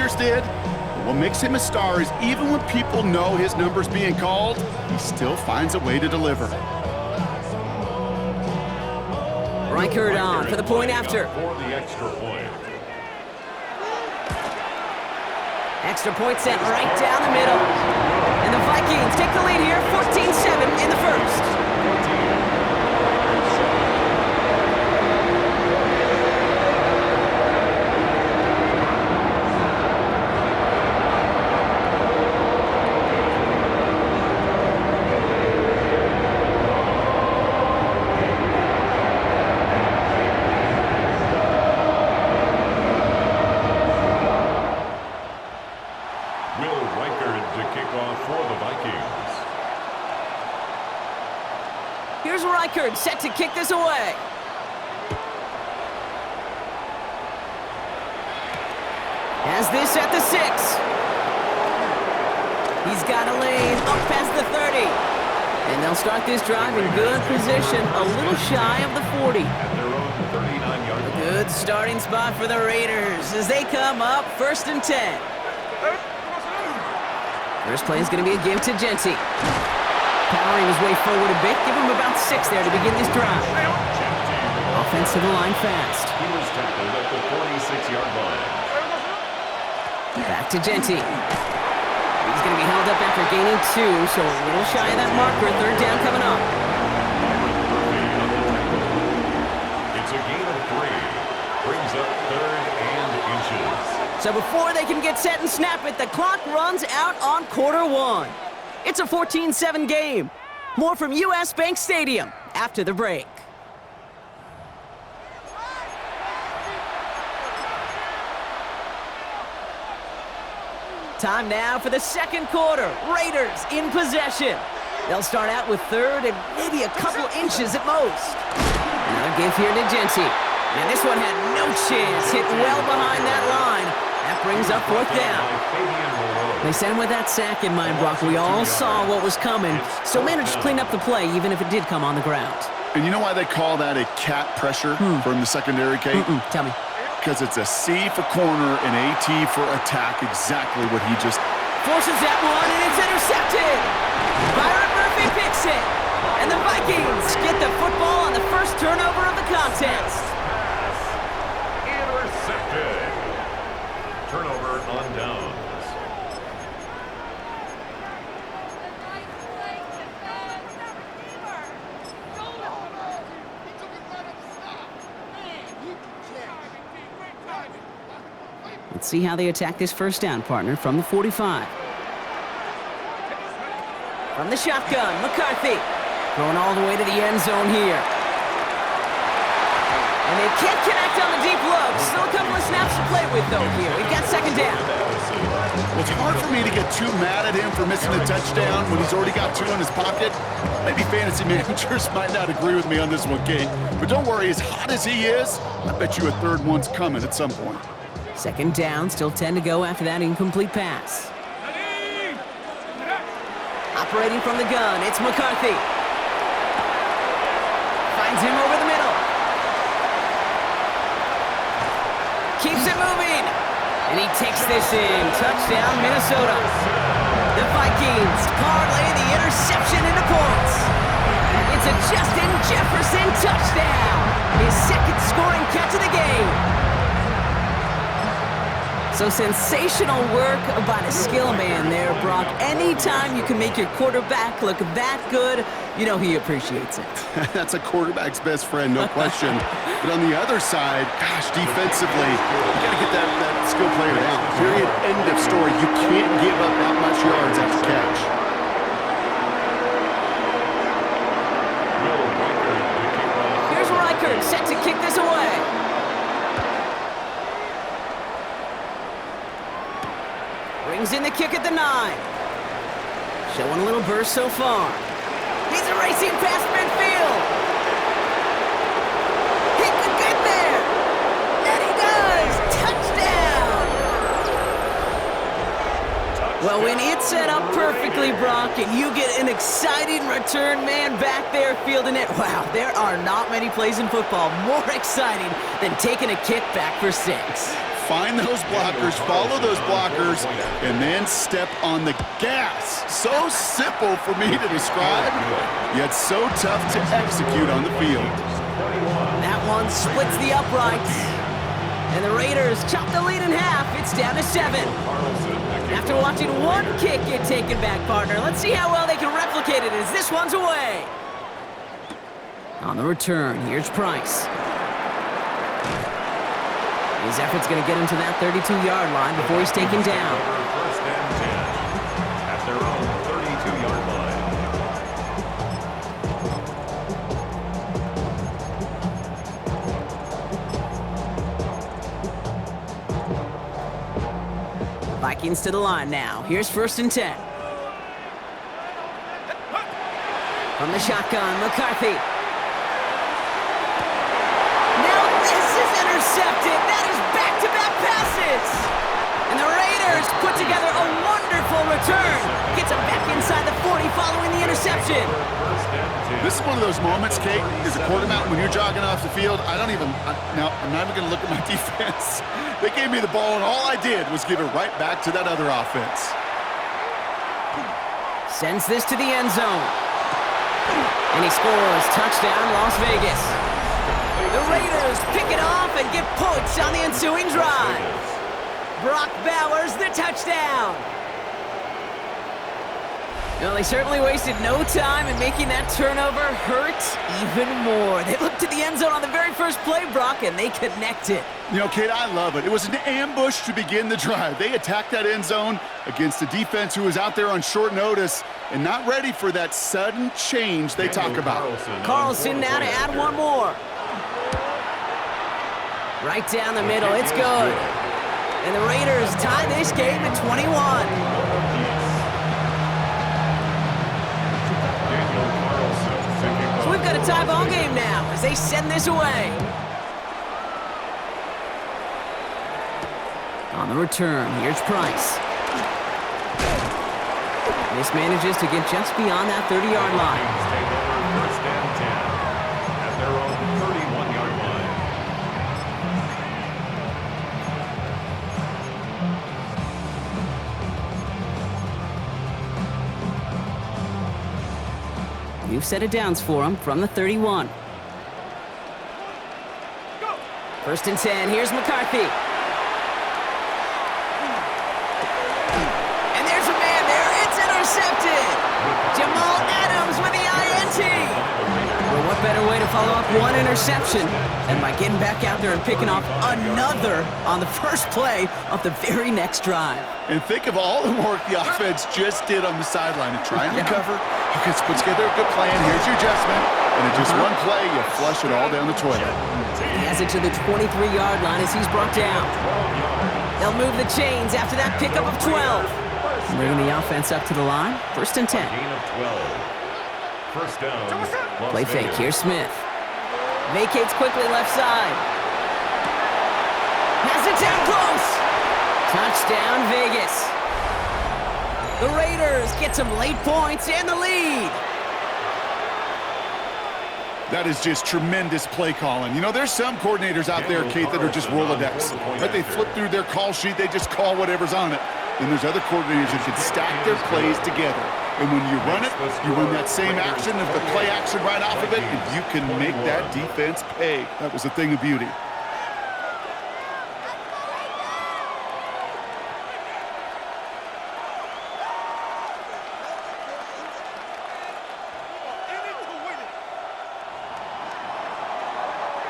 Sanders did. But what makes him a star is even when people know his number's being called, he still finds a way to deliver. Reichard on for the point after. For the extra point. Extra point sent right down the middle. And the Vikings take the lead here, 14-7 in the first. Here's Reichard set to kick this away. Has this at the 6. He's got a lane up past the 30. And they'll start this drive in good position, a little shy of the 40. At their own 39-yard line. Good starting spot for the Raiders as they come up 1st and 10. First play is going to be a give to Genty. Powering his way forward a bit, give him about 6 there to begin this drive. Offense to the line fast. He was tackled at the 46-yard line. Back to Genty. He's going to be held up after gaining 2, so a little shy of that marker. 3rd down coming up. It's a gain of 3. Brings up 3rd and inches. So before they can get set and snap it, the clock runs out on quarter 1. It's a 14-7 game. More from U.S. Bank Stadium after the break. Time now for the second quarter. Raiders in possession. They'll start out with 3rd and maybe a couple inches at most. Another give here to Genty. And this one had no chance. Hit well behind that line. That brings up 4th down. They sent him with that sack in mind, Brock. We all saw what was coming, so managed to clean up the play, even if it did come on the ground. And you know why they call that a cat pressure from the secondary, Kate? Tell me. Because it's a C for corner and AT for attack, exactly what he just... Forces that one, and it's intercepted. Byron Murphy picks it. And the Vikings get the football on the first turnover of the contest. Intercepted. Turnover on downs. Let's see how they attack this first down, partner, from the 45. From the shotgun, McCarthy. Going all the way to the end zone here. And they can't connect on the deep look. Still a couple of snaps to play with, though, here. We've got 2nd down. Well, it's hard for me to get too mad at him for missing a touchdown when he's already got 2 in his pocket. Maybe fantasy managers might not agree with me on this one, Kate. But don't worry, as hot as he is, I bet you a 3rd one's coming at some point. 2nd down, still 10 to go after that incomplete pass. Operating from the gun, it's McCarthy. Finds him over the middle. Keeps it moving. And he takes this in. Touchdown, Minnesota. The Vikings parlay the interception into points. It's a Justin Jefferson touchdown. His 2nd scoring catch of the game. So sensational work by the skill man there, Brock. Anytime you can make your quarterback look that good, you know he appreciates it. That's a quarterback's best friend, no question. But on the other side, gosh, defensively, you got to get that skill player down. Period, end of story. You can't give up that much yards after catch. Here's Reichard set to kick this away. Brings in the kick at the 9. Showing a little burst so far. He's racing past midfield. He could get there. And he does. Touchdown. Well, when it's set up perfectly, Brock, and you get an exciting return man back there fielding it, wow, there are not many plays in football more exciting than taking a kick back for 6. find those blockers, follow those blockers, and then step on the gas. So simple for me to describe, yet so tough to execute on the field. That one splits the uprights. And the Raiders chop the lead in half. It's down to 7. After watching one kick get taken back, partner, let's see how well they can replicate it as this one's away. On the return, here's Price. His effort's going to get him to that 32-yard line before he's taken down. First and 10 at their own 32-yard line. Vikings to the line now. Here's 1st and 10. From the shotgun, McCarthy. Now this is intercepted. That is back-to-back passes. And the Raiders put together a wonderful return. Gets him back inside the 40 following the interception. This is one of those moments, Kate, as a quarterback, when you're jogging off the field, I'm not even going to look at my defense. They gave me the ball, and all I did was give it right back to that other offense. Sends this to the end zone. And he scores. Touchdown, Las Vegas. The Raiders pick it off and get points on the ensuing drive. Brock Bowers, the touchdown. Well, they certainly wasted no time in making that turnover hurt even more. They looked to the end zone on the very first play, Brock, and they connected. You know, Kate, I love it. It was an ambush to begin the drive. They attacked that end zone against a defense who was out there on short notice and not ready for that sudden change they talk about. Carlson now to add one more. Right down the middle, it's good. And the Raiders tie this game at 21. So we've got a tie ball game now as they send this away. On the return, here's Price. This manages to get just beyond that 30-yard line. First and 10 at their own 31-yard line. You've set it downs for him from the 31. 1st and 10, here's McCarthy. And there's a man there, it's intercepted! Jamal Adams with the INT! Well, what better way to follow up one interception than by getting back out there and picking off another on the first play of the very next drive. And think of all the work the offense just did on the sideline to try and recover. You can put together a good plan. Here's your adjustment. And in just one play, you flush it all down the toilet. He has it to the 23-yard line as he's brought down. They'll move the chains after that pickup of 12. Bringing the offense up to the line. 1st and 10. Gain of 12. First down. Play fake. Here's Smith. Vacates quickly left side. Has it down close. Touchdown, Vegas. The Raiders get some late points and the lead. That is just tremendous play calling. You know, there's some coordinators out there, Kate, that are just Rolodex. Right? They flip through their call sheet, they just call whatever's on it. Then there's other coordinators that can stack their plays together. And when you run it, you run that same action of the play action right off of it, and you can make that defense pay. That was a thing of beauty.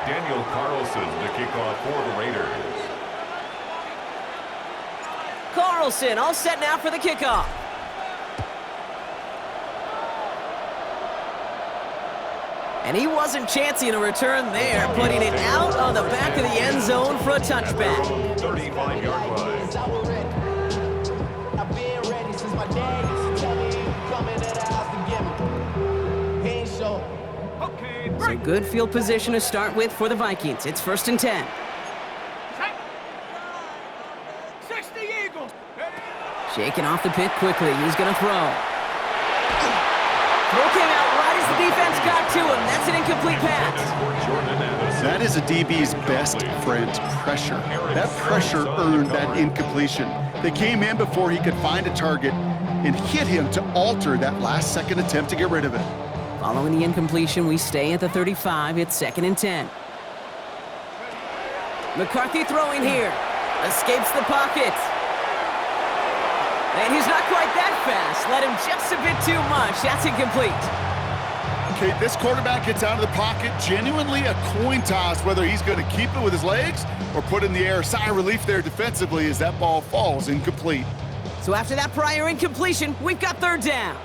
Daniel Carlson, the kickoff for the Raiders. Carlson all set now for the kickoff. And he wasn't chancing a return there, putting it out on the back of the end zone for a touchback. 35-yard line. I've been ready since my dad used to tell me coming to the house to get me. He ain't sure. So good field position to start with for the Vikings. It's 1st and 10. 60 Eagles. Shaking off the pit quickly. He's going to throw. Throw came out right as the defense got to him. That's an incomplete pass. For Jordan Addison. That is a DB's best friend, pressure. That pressure earned that incompletion. They came in before he could find a target and hit him to alter that last-second attempt to get rid of it. Following the incompletion, we stay at the 35. It's 2nd and 10. McCarthy throwing here. Escapes the pocket. And he's not quite that fast. Let him just a bit too much. That's incomplete. Okay, this quarterback gets out of the pocket. Genuinely a coin toss whether he's going to keep it with his legs or put in the air. Sigh of relief there defensively as that ball falls incomplete. So after that prior incompletion, we've got 3rd down.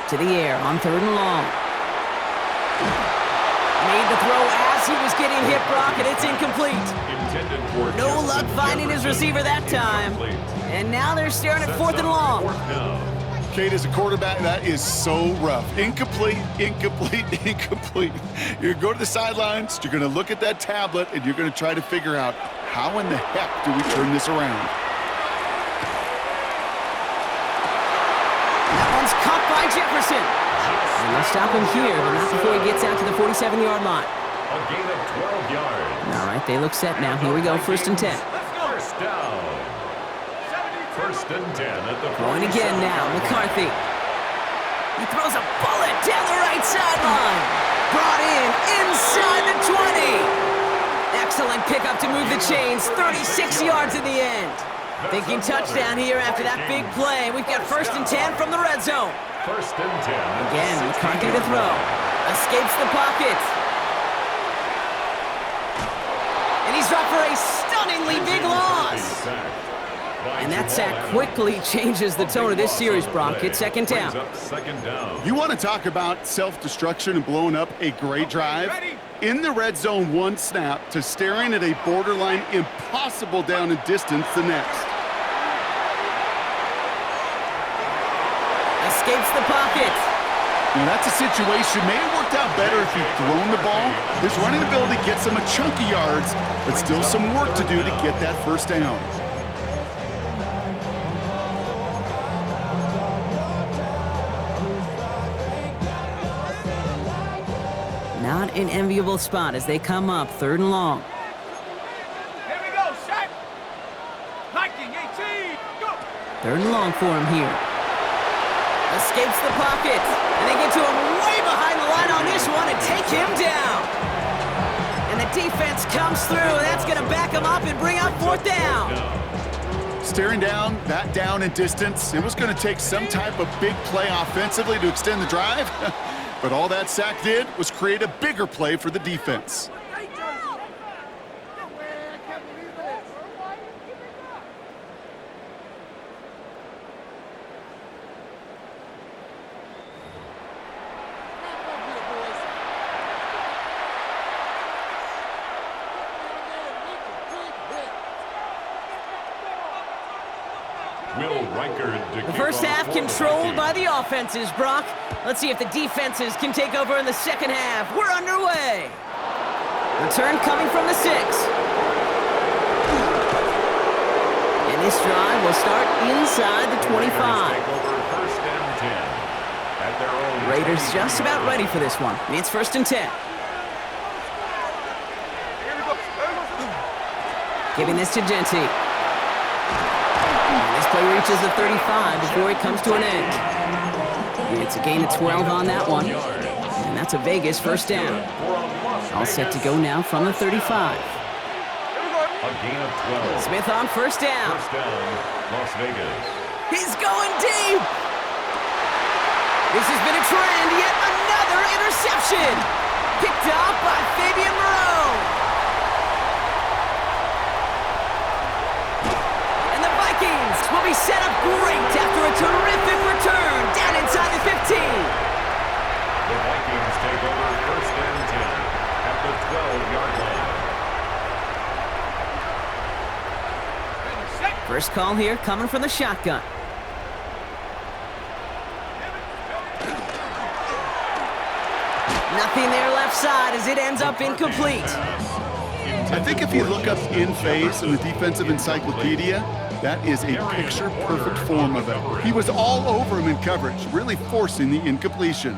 To the air on 3rd and long. Made the throw as he was getting hit, Brock, and it's incomplete. No luck finding his receiver that time. And now they're staring at 4th and long. Kate, as a quarterback, that is so rough. Incomplete, incomplete, incomplete. You're going to go to the sidelines, you're going to look at that tablet, and you're going to try to figure out how in the heck do we turn this around? That one's caught by Jefferson. And they'll stop him here, but not before he gets out to the 47-yard line. A gain of 12 yards. All right, they look set now. Here we go, 1st and 10. First down. 1st and 10 at the Going again now, McCarthy. He throws a bullet down the right sideline. Brought in inside the 20. Excellent pickup to move the chains. 36 yards in the end. Thinking touchdown here after that big play. We've got 1st and 10 from the red zone. 1st and 10. Again, McCarthy to throw. Escapes the pocket. And he's dropped for a stunningly big loss. And that sack quickly changes the tone of this series, Brock. It's 2nd down. You want to talk about self-destruction and blowing up a great drive? In the red zone, 1 snap to staring at a borderline impossible down and distance the next. Escapes the pocket. Now that's a situation, may have worked out better if he'd thrown the ball. His running ability gets him a chunky yards, but still some work to do to get that 1st down. Not an enviable spot as they come up 3rd and long. Here we go, set. Viking 18, go. 3rd and long for him here. Escapes the pocket. And they get to him way behind the line on this one and take him down. And the defense comes through. That's going to back him up and bring up 4th down. Staring down, that down and distance, it was going to take some type of big play offensively to extend the drive. But all that sack did was create a bigger play for the defense. The first half controlled by the offenses, Brock. Let's see if the defenses can take over in the 2nd half. We're underway. Return coming from the 6. And this drive will start inside the 25. Raiders just about ready for this one. It's 1st and 10. Giving this to Genty. This play reaches the 35 before it comes to an end. It's a gain of 12 on that one. And that's a Vegas 1st down. All set to go now from the 35. A gain of 12. Smith on 1st down. 1st down, Las Vegas. He's going deep. This has been a trend. Yet another interception. Picked off by Fabian Moreau. Vikings will be set up great after a terrific return down inside the 15. The Vikings take over 1st and 10 at the 12-yard line. First call here coming from the shotgun. Nothing there left side as it ends up incomplete. I think if you look up in phase in the defensive encyclopedia, that is a picture-perfect form of it. He was all over him in coverage, really forcing the incompletion.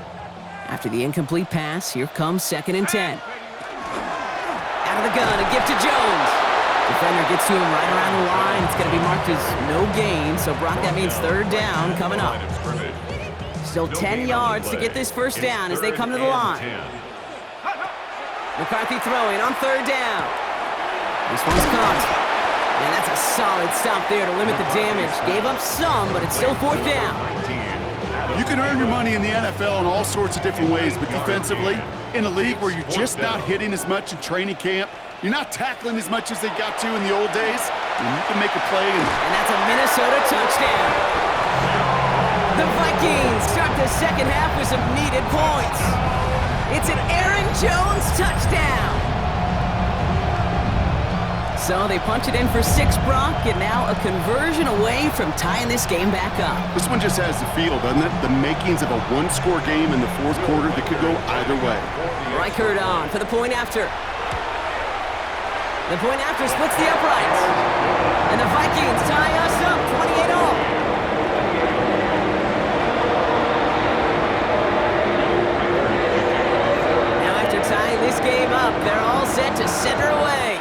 After the incomplete pass, here comes 2nd and 10. Out of the gun, a gift to Jones. Defender gets to him right around the line. It's going to be marked as no gain, so Brock, that means 3rd down coming up. Still 10 yards to get this first down as they come to the line. McCarthy throwing on 3rd down. This one's caught. And that's a solid stop there to limit the damage. Gave up some, but it's still 4th down. You can earn your money in the NFL in all sorts of different ways, but defensively, in a league where you're just not hitting as much in training camp, you're not tackling as much as they got to in the old days, and you can make a play. And that's a Minnesota touchdown. The Vikings start the second half with some needed points. It's an Aaron Jones touchdown. So they punch it in for 6, Brock, and now a conversion away from tying this game back up. This one just has the feel, doesn't it? The makings of a one-score game in the 4th quarter that could go either way. Reichert on for the point after. The point after splits the uprights. And the Vikings tie us up 28-all. Now after tying this game up, they're all set to center away.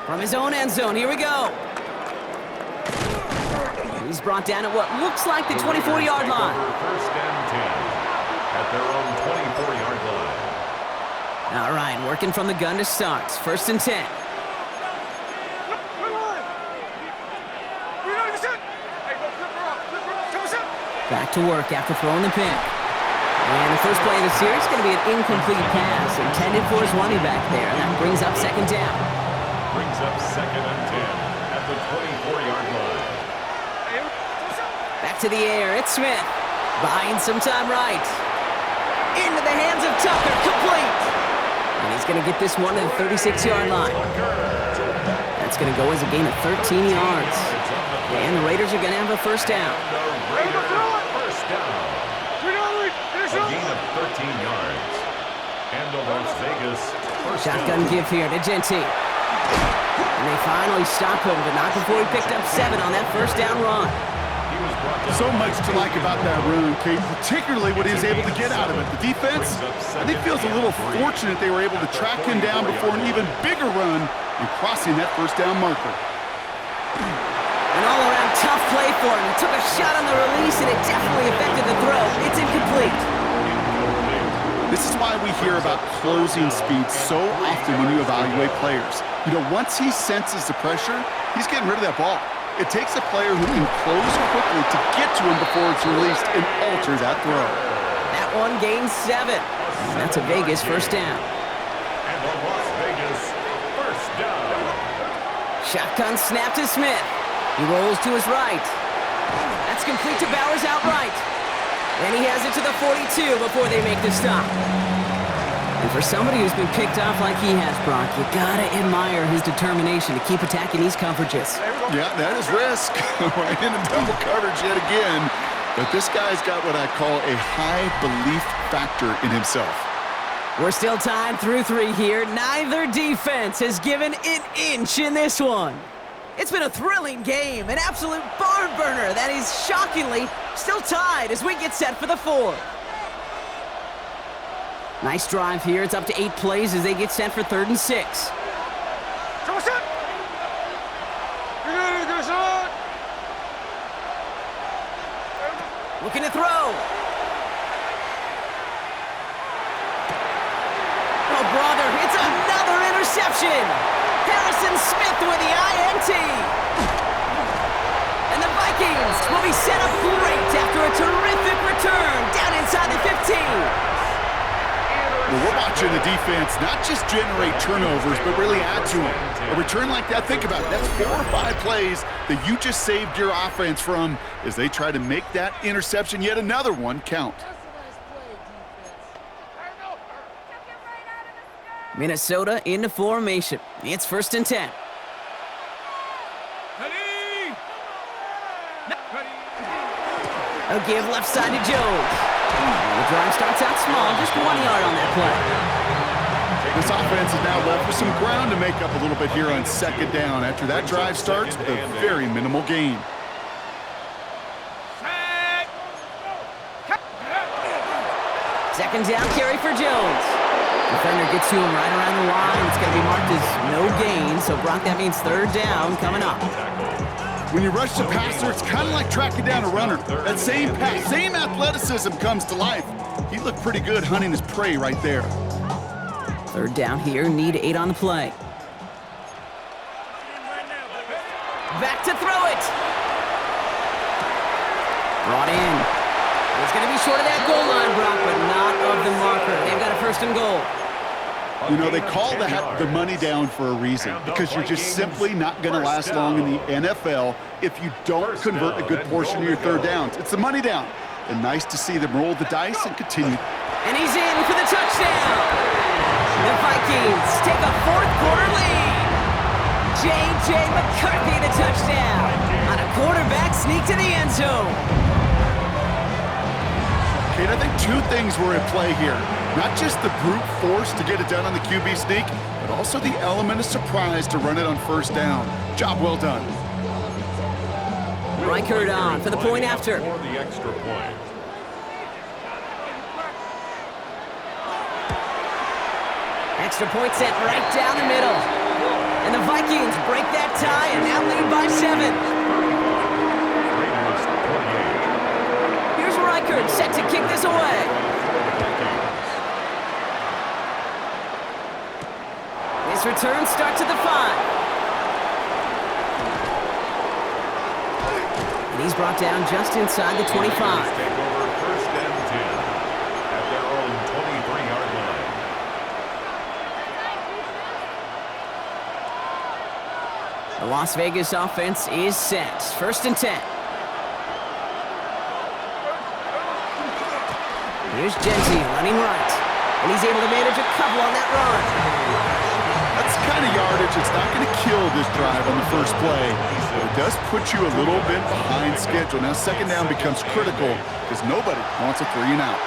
From his own end zone, here we go. He's brought down at what looks like the 24-yard line. 1st and 10 at their own 24-yard line. All right, working from the gun to start. 1st and 10. Back to work after throwing the pick. And the first play of the series is going to be an incomplete pass intended for his running back there. And that brings up 2nd down. Brings up 2nd and 10 at the 24-yard line. Back to the air, it's Smith. Buying some time right. Into the hands of Tucker, complete. And he's going to get this one to the 36-yard line. That's going to go as a gain of 13 yards. And the Raiders are going to have a 1st down. First down. A gain of 13 yards. And the Las Vegas first Shotgun down. give here to Genty. And they finally stop him, but not before he picked up 7 on that 1st down run. He was brought down. So much to like about that run, Kate, particularly what he was able to get out of it. The defense, I think, feels a little fortunate they were able to track him down before an even bigger run and crossing that 1st down marker. An all-around tough play for him. He took a shot on the release, and it definitely affected the throw. It's incomplete. This is why we hear about closing speed so often when you evaluate players. You know, once he senses the pressure, he's getting rid of that ball. It takes a player who can close quickly to get to him before it's released and alter that throw. That one gains 7. And that's a Vegas 1st down. And the Las Vegas first down. Shotgun snap to Smith. He rolls to his right. That's complete to Bowers outright. And he has it to the 42 before they make the stop. And for somebody who's been picked off like he has, Brock, you gotta admire his determination to keep attacking these coverages. Yeah, that is risk. We're in a double coverage yet again. But this guy's got what I call a high belief factor in himself. We're still tied through 3 here. Neither defense has given an inch in this one. It's been a thrilling game, an absolute barn burner that is shockingly still tied as we get set for the 4th. Nice drive here. It's up to 8 plays as they get set for 3rd and 6. Looking to throw. Oh, brother, it's another interception. Harrison Smith with the INT. And the Vikings will be set up great after a terrific return down inside the 15. Well, we're watching the defense not just generate turnovers, but really add to them. A return like that, think about it. That's 4 or 5 plays that you just saved your offense from as they try to make that interception, yet another one, count. Minnesota into formation. It's 1st and 10. A give left side to Jones. The drive starts out small, just 1 yard on that play. This offense is now left with some ground to make up a little bit here on 2nd down after that drive starts with a very minimal gain. Second down carry for Jones. Defender gets to him right around the line. It's going to be marked as no gain, so Brock, that means third down coming up. When you rush the passer, it's kind of like tracking down a runner. That same pass, same athleticism comes to life. He looked pretty good hunting his prey right there. Third down here, need 8 on the play. Back to throw it. Brought in. He's going to be short of that goal line, Brock, but not of the marker. They've got a first and goal. You know, they call that the money down for a reason, because you're just simply not going to last long in the NFL if you don't convert a good portion of your third downs. It's the money down. And nice to see them roll the dice and continue. And he's in for the touchdown. The Vikings take a fourth quarter lead. J.J. McCarthy the touchdown on a quarterback sneak to the end zone. Kate, I think two things were at play here. Not just the brute force to get it done on the QB sneak, but also the element of surprise to run it on first down. Job well done. Reichard on for the point after. For the extra point. Extra point set right down the middle. And the Vikings break that tie and now lead by 7. Raiders 28. Here's Reichard set to kick this away. This return starts at the 5. And he's brought down just inside the 25. Take over first and 10 at their own 23-yard line. The Las Vegas offense is set. First and 10. Here's Genty running right. And he's able to manage a couple on that run. That's the kind of yardage that's not going to kill this drive on the first play. But it does put you a little bit behind schedule. Now second down becomes critical because nobody wants a 3 and out.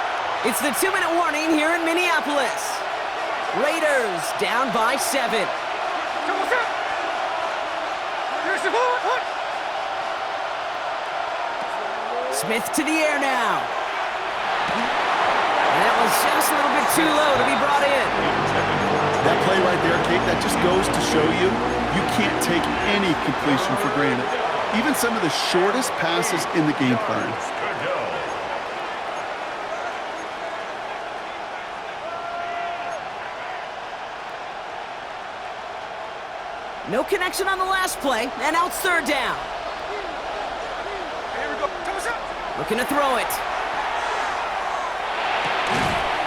It's the 2-minute warning here in Minneapolis. Raiders down by 7. Smith to the air now. And that was just a little bit too low to be brought in. That play right there, Kate, that just goes to show you, you can't take any completion for granted. Even some of the shortest passes in the game plan. Good go. No connection on the last play, and now it's third down. Looking to throw it.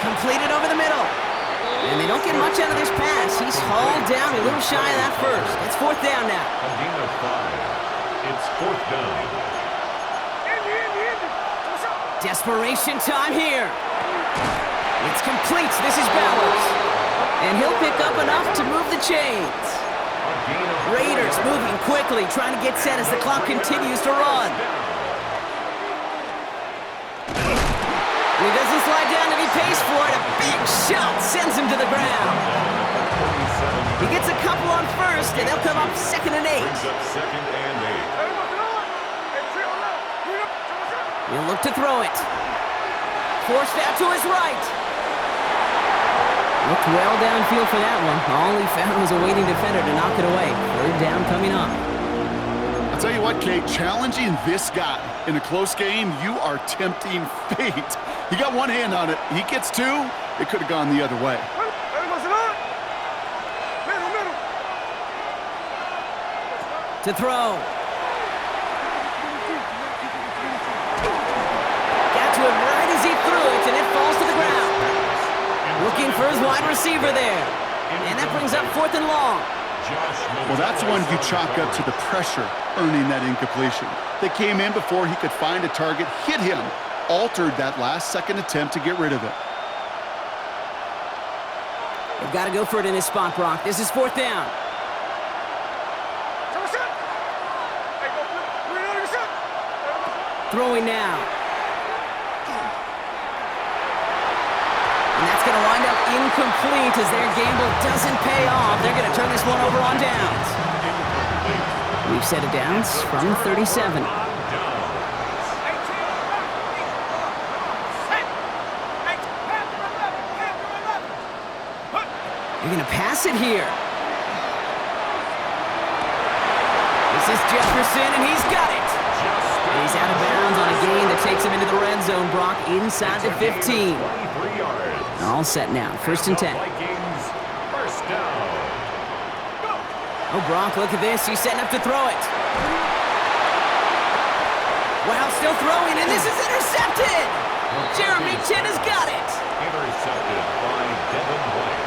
Completed over the middle. And they don't get much out of this pass. He's hauled down a little shy of that first. It's fourth down now. A gain of 5. It's fourth down. Desperation time here. It's complete. This is Bowers. And he'll pick up enough to move the chains. A gain of 4. Raiders moving quickly, trying to get set as the clock continues to run. And he doesn't slide down and he pays for it. A big shot sends him to the ground. He gets a couple on first, and they'll come up second and 8. Brings up second and 8. He'll look to throw it. Forced out to his right. Looked well downfield for that one. All he found was a waiting defender to knock it away. Third down coming up. I'll tell you what, Kate, challenging this guy in a close game, you are tempting fate. He got one hand on it. He gets 2. It could have gone the other way. To throw. Got to him right as he threw it, and it falls to the ground. Looking for his wide receiver there. And that brings up fourth and long. Well, that's one you chalk up to the pressure earning that incompletion. They came in before he could find a target, hit him, altered that last-second attempt to get rid of it. They've got to go for it in his spot, Brock. This is fourth down. Throwing now. And that's going to wind up incomplete as their gamble doesn't pay off. They're going to turn this one over on downs. We've set it downs from 37. They're gonna pass it here. This is Jefferson, and he's got it. And he's out of bounds on a gain that takes him into the red zone, Brock, inside the 15. 23 yards. All set now, 1st and 10. Vikings, first down. Oh, Brock, look at this. He's setting up to throw it. Wow, still throwing, and this is intercepted. Jeremy Chin has got it. Intercepted by Devin White.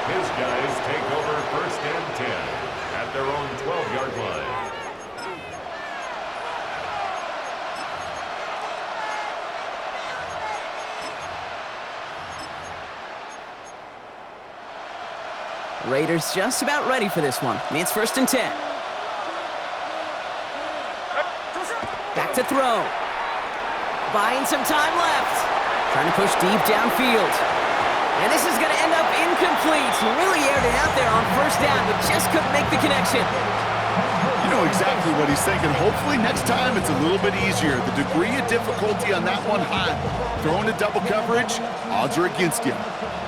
His guys take over 1st and 10 at their own 12-yard line. Raiders just about ready for this one. It's 1st and 10. Back to throw. Buying some time left. Trying to push deep downfield. And this is going to end up incomplete. He really aired it out there on 1st down, but just couldn't make the connection. You know exactly what he's thinking. Hopefully next time it's a little bit easier. The degree of difficulty on that one high. Throwing to double coverage, odds are against you.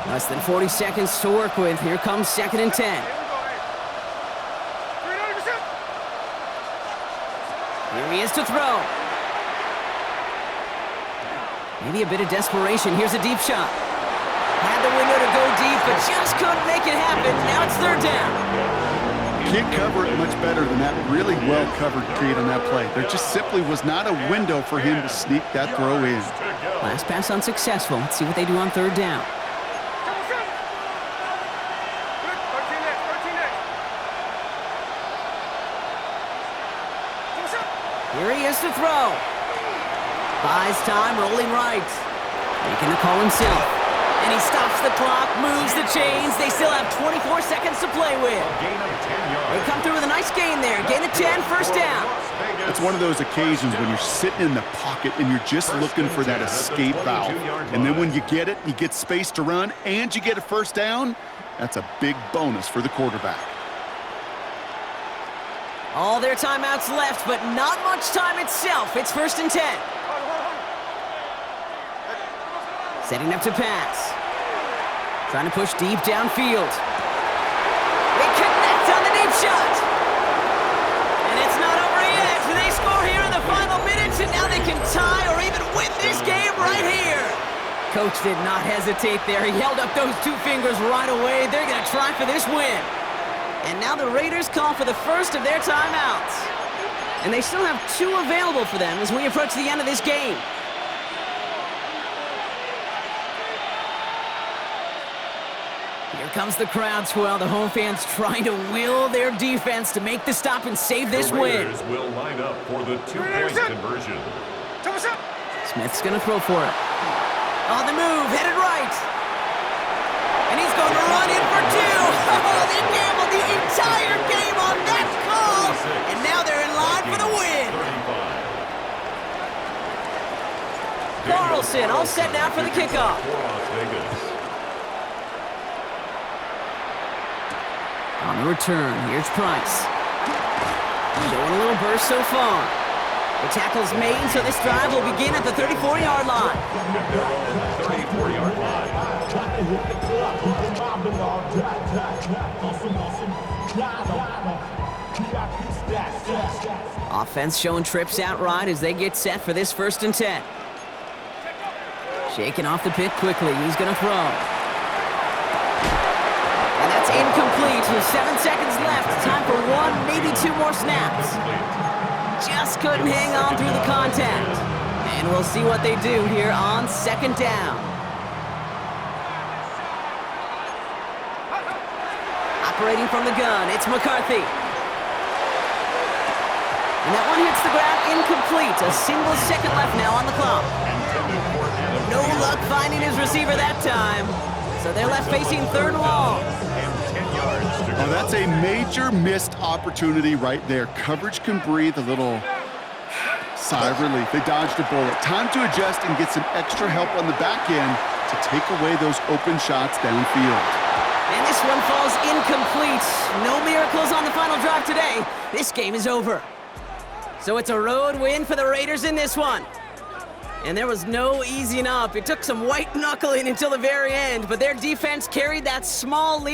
Less than 40 seconds to work with. Here comes 2nd and 10. Here he is to throw. Maybe a bit of desperation. Here's a deep shot. Had the window to go deep, but just couldn't make it happen. Now it's 3rd down. Can't cover it much better than that really well-covered kid on that play. There just simply was not a window for him to sneak that throw in. Last pass unsuccessful. Let's see what they do on 3rd down. Here he is to throw. Buys time, rolling right. Making the call himself. And he stops the clock, moves the chains. They still have 24 seconds to play with. Gain of 10 yards. They come through with a nice gain there. Gain of 10, 1st down. It's one of those occasions when you're sitting in the pocket and you're just looking for that escape valve. And then when you get it, you get space to run, and you get a 1st down, that's a big bonus for the quarterback. All their timeouts left, but not much time itself. It's 1st and 10. Setting up to pass. Trying to push deep downfield. They connect on the deep shot. And it's not over yet. They score here in the final minutes, and now they can tie or even win this game right here. Coach did not hesitate there. He held up those 2 fingers right away. They're going to try for this win. And now the Raiders call for the first of their timeouts. And they still have 2 available for them as we approach the end of this game. Here comes the crowd swell. The home fans trying to will their defense to make the stop and save this The win. Raiders will line up for the 2-point conversion. Smith's going to throw for it. On the move, headed right. And he's going to run in for 2. Oh, they gambled the entire game on that call. And now they're in line for the win. 35. Carlson all set now for the kickoff. For Las Vegas. On the return, here's Price. Showing a little burst so far. The tackle's made, so this drive will begin at the 34-yard line. At their own 34-yard line. Offense showing trips out right as they get set for this 1st and 10. Shaking off the pick quickly. He's going to throw. And that's incomplete with 7 seconds left. Time for 1, maybe 2 more snaps. Just couldn't hang on through the contact. And we'll see what they do here on 2nd down. Operating from the gun, it's McCarthy. And that one hits the ground incomplete. A single second left now on the clock. No luck finding his receiver that time. So they're left facing 3rd and long. Oh, that's a major missed opportunity right there. Coverage can breathe a little sigh of relief. They dodged a bullet. Time to adjust and get some extra help on the back end to take away those open shots downfield. And this one falls incomplete. No miracles on the final drive today. This game is over. So it's a road win for the Raiders in this one. And there was no easing up. It took some white knuckling until the very end, but their defense carried that small lead.